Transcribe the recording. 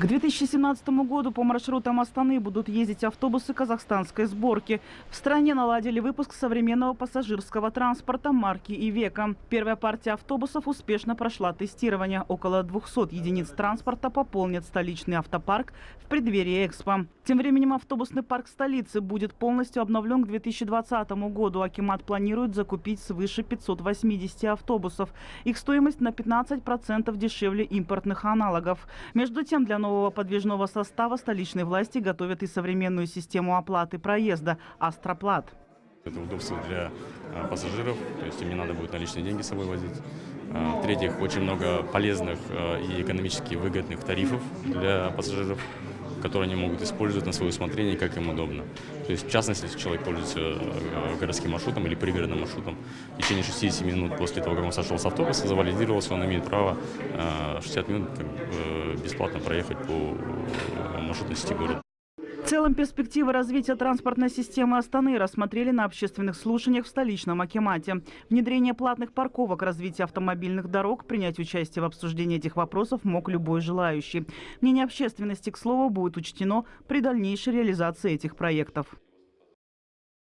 К 2017 году по маршрутам Астаны будут ездить автобусы казахстанской сборки. В стране наладили выпуск современного пассажирского транспорта марки «Ивеко». Первая партия автобусов успешно прошла тестирование. Около 200 единиц транспорта пополнят столичный автопарк в преддверии Экспо. Тем временем автобусный парк столицы будет полностью обновлен к 2020 году. Акимат планирует закупить свыше 580 автобусов. Их стоимость на 15% дешевле импортных аналогов. Между тем, для нового подвижного состава столичные власти готовят и современную систему оплаты проезда «Астроплат». Это удобство для пассажиров, то есть им не надо будет наличные деньги с собой возить. В-третьих, очень много полезных и экономически выгодных тарифов для пассажиров, которые они могут использовать на свое усмотрение, как им удобно. То есть, в частности, если человек пользуется городским маршрутом или пригородным маршрутом, в течение 60 минут после того, как он сошел с автобуса, завалидировался, он имеет право 60 минут бесплатно проехать по маршрутной сети города. В целом, перспективы развития транспортной системы Астаны рассмотрели на общественных слушаниях в столичном акимате. Внедрение платных парковок, развитие автомобильных дорог, принять участие в обсуждении этих вопросов мог любой желающий. Мнение общественности, к слову, будет учтено при дальнейшей реализации этих проектов.